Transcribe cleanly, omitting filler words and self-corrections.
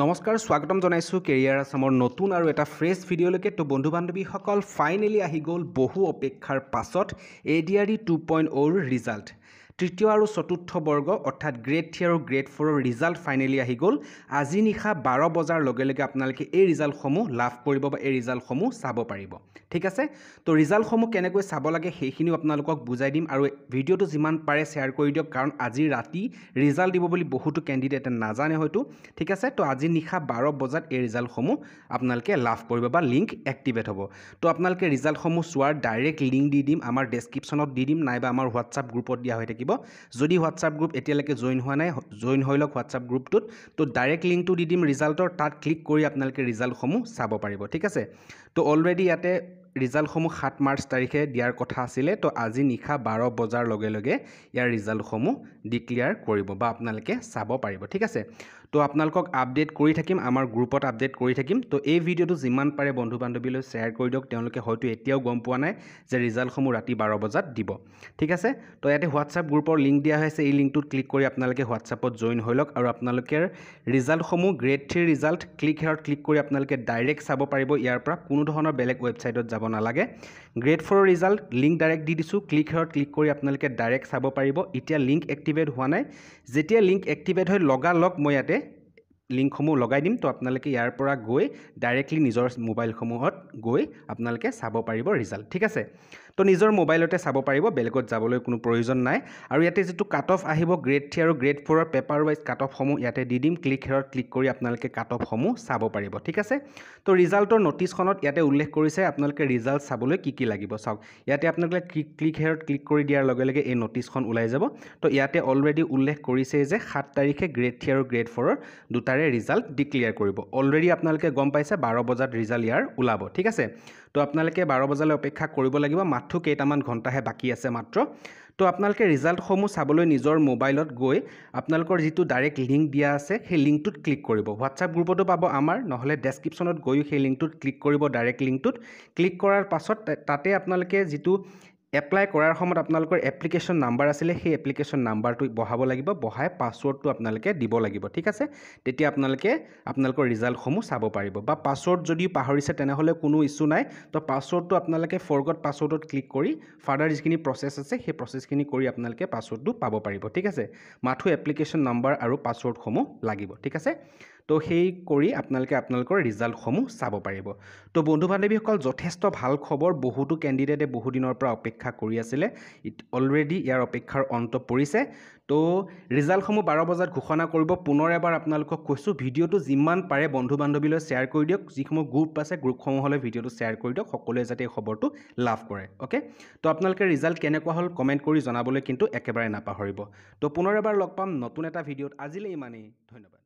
নমস্কাৰ স্বাগতম জনাইছোঁ কেৰিয়াৰ আসামৰ নতুন আৰু এটা ফ্ৰেছ ভিডিঅ'লৈকে। তো বন্ধু বান্ধৱীসকল ফাইনেলি আহি গ'ল বহু অপেক্ষাৰ পাছত ADRE 2.0ৰ ৰিজাল্ট। তৃতীয় আৰু চতুৰ্থ বৰ্গ অৰ্থাৎ গ্ৰেড 3 আৰু গ্ৰেড 4ৰ ৰিজাল্ট ফাইনেলি আহি গ'ল। আজি নিশা 12 বজাৰ লগে লগে আপোনালোকে এই ৰিজাল্টসমূহ লাভ কৰিব বা এই ৰিজাল্টসমূহ চাব পাৰিব। ঠিক আছে, তো ৰিজাল্টসমূহ কেনেকৈ চাব লাগে সেইখিনিও আপোনালোকক বুজাই দিম আৰু ভিডিঅ'টো যিমান পাৰে শ্বেয়াৰ কৰি দিয়ক, কাৰণ আজি ৰাতি ৰিজাল্ট দিব বুলি বহুতো কেণ্ডিডেটে নাজানে হয়তো। ঠিক আছে, তো আজি নিশা 12 বজাত এই ৰিজাল্টসমূহ আপোনালোকে লাভ কৰিব বা লিংক এক্টিভেট হ'ব। তো আপোনালোকে ৰিজাল্টসমূহ চোৱাৰ ডাইৰেক্ট লিংক দি দিম, আমাৰ ডেছক্ৰিপশ্যনত দি দিম, নাইবা আমাৰ হোৱাটছআপ গ্ৰুপত দিয়া হৈ থাকিব। যদি হোৱাটছআপ গ্ৰুপ এতিয়ালৈকে জইন হোৱা নাই, জইন হৈ লওক হোৱাটছআপ গ্ৰুপটোত। তো ডাইৰেক্ট লিংকটো দি দিম ৰিজাল্টৰ, তাত ক্লিক কৰি আপোনালোকে ৰিজাল্টসমূহ চাব পাৰিব। ঠিক আছে, তো অলৰেডি ইয়াতে ৰিজাল্টসমূহ 7 মাৰ্চ তাৰিখে দিয়াৰ কথা আছিলে। তো আজি নিশা 12 বজাৰ লগে লগে ইয়াৰ ৰিজাল্টসমূহ ডিক্লেয়াৰ কৰিব বা আপোনালোকে চাব পাৰিব। ঠিক আছে, তো আপোনালোকক আপডেট কৰি থাকিম, আমাৰ গ্ৰুপত আপডেট কৰি থাকিম। তো এই ভিডিঅ'টো যিমান পাৰে বন্ধু বান্ধৱীলৈ শ্বেয়াৰ কৰি দিয়ক, তেওঁলোকে হয়তো এতিয়াও গম পোৱা নাই যে ৰিজাল্টসমূহ ৰাতি 12 বজাত দিব। ঠিক আছে, তো ইয়াতে হোৱাটছআপ গ্ৰুপৰ লিংক দিয়া হৈছে, এই লিংকটোত ক্লিক কৰি আপোনালোকে হোৱাটছআপত জইন হৈ লওক আৰু আপোনালোকে ৰিজাল্টসমূহ গ্ৰেড 3 ৰিজাল্ট ক্লিক হেয়াৰত ক্লিক কৰি আপোনালোকে ডাইৰেক্ট চাব পাৰিব। ইয়াৰ পৰা কোনো ধৰণৰ বেলেগ ৱেবছাইটত যাব নালাগে। গ্ৰেড 4ৰ ৰিজাল্ট লিংক ডাইৰেক্ট দি দিছোঁ, ক্লিক হেয়াৰত ক্লিক কৰি আপোনালোকে ডাইৰেক্ট চাব পাৰিব। এতিয়া লিংক এক্টিভেট হোৱা নাই, যেতিয়া লিংক এক্টিভেট হয় লগালগ মই ইয়াতে লিংকসমূহ লগাই দিম। তো আপোনালোকে ইয়াৰ পৰা গৈ ডাইৰেক্টলি নিজৰ মোবাইলসমূহত গৈ আপোনালোকে চাব পাৰিব ৰিজাল্ট। ঠিক আছে, তো নিজৰ মোবাইলতে চাব পাৰিব, বেলেগত যাবলৈ কোনো প্ৰয়োজন নাই। আৰু ইয়াতে যিটো কাট অফ আহিব গ্ৰেড 3 আৰু গ্ৰেড 4ৰ পেপাৰ ৱাইজ কাট অফসমূহ ইয়াতে দি দিম, ক্লিক হেয়াৰত ক্লিক কৰি আপোনালোকে কাট অফসমূহ চাব পাৰিব। ঠিক আছে, তো ৰিজাল্টৰ ন'টিছখনত ইয়াতে উল্লেখ কৰিছে আপোনালোকে ৰিজাল্ট চাবলৈ কি লাগিব। চাওক, ইয়াতে আপোনালোকে ক্লিক হেয়াৰত ক্লিক কৰি দিয়াৰ লগে লগে এই ন'টিছখন ওলাই যাব। তো ইয়াতে অলৰেডি উল্লেখ কৰিছে যে 7 তাৰিখে গ্ৰেড 3 আৰু গ্ৰেড 4ৰ দুটাৰে ৰিজাল্ট ডিক্লেয়াৰ কৰিব। অলৰেডি আপোনালোকে গম পাইছে 12 বজাত ৰিজাল্ট ইয়াৰ ওলাব। ঠিক আছে, তো আপোনালোকে 12 বজালৈ অপেক্ষা কৰিব লাগিব, মাত্ৰ কেইটামান ঘণ্টাহে বাকী আছে মাত্ৰ। তো আপোনালোকে ৰিজাল্টসমূহ চাবলৈ নিজৰ মোবাইলত গৈ আপোনালোকৰ যিটো ডাইৰেক্ট লিংক দিয়া আছে সেই লিংকটোত ক্লিক কৰিব। হোৱাটছআপ গ্ৰুপতো পাব আমাৰ, নহ'লে ডেছক্ৰিপশ্যনত গৈও সেই লিংকটোত ক্লিক কৰিব। ডাইৰেক্ট লিংকটোত ক্লিক কৰাৰ পাছত তাতে আপোনালোকে যিটো এপ্লাই কৰাৰ সময়ত আপোনালোকৰ এপ্লিকেশ্যন নাম্বাৰ আছিলে সেই এপ্লিকেশ্যন নাম্বাৰটো বহাব লাগিব, বহাই পাছৱৰ্ডটো আপোনালোকে দিব লাগিব। ঠিক আছে, তেতিয়া আপোনালোকে আপোনালোকৰ ৰিজাল্টসমূহ চাব পাৰিব। বা পাছৱৰ্ড যদি পাহৰিছে তেনেহ'লে কোনো ইছ্যু নাই। তো পাছৱৰ্ডটো আপোনালোকে ফৰগট পাছৱৰ্ডত ক্লিক কৰি ফাৰ্ডাৰ যিখিনি প্ৰচেছ আছে সেই প্ৰচেছখিনি কৰি আপোনালোকে পাছৱৰ্ডটো পাব পাৰিব। ঠিক আছে, মাথো এপ্লিকেশ্যন নাম্বাৰ আৰু পাছৱৰ্ডসমূহ লাগিব। ঠিক আছে, তো সেই কৰি আপোনালোকে আপোনালোকৰ ৰিজাল্টসমূহ চাব পাৰিব। তো বন্ধু বান্ধৱীসকল যথেষ্ট ভাল খবৰ, বহুতো কেণ্ডিডেটে বহুদিনৰ পৰা অপেক্ষা কৰি আছিলে, অলৰেডি ইয়াৰ অপেক্ষাৰ অন্ত পৰিছে। তো ৰিজাল্টসমূহ 12 বজাত ঘোষণা কৰিব। পুনৰ এবাৰ আপোনালোকক কৈছোঁ, ভিডিঅ'টো যিমান পাৰে বন্ধু বান্ধৱীলৈ শ্বেয়াৰ কৰি দিয়ক, যিসমূহ গ্ৰুপ আছে গ্ৰুপসমূহলৈ ভিডিঅ'টো শ্বেয়াৰ কৰি দিয়ক, সকলোৱে যাতে এই খবৰটো লাভ কৰে। অ'কে, তো আপোনালোকে ৰিজাল্ট কেনেকুৱা হ'ল কমেণ্ট কৰি জনাবলৈ কিন্তু একেবাৰে নাপাহৰিব। তো পুনৰ এবাৰ লগ পাম নতুন এটা ভিডিঅ'ত, আজিলৈ ইমানেই, ধন্যবাদ।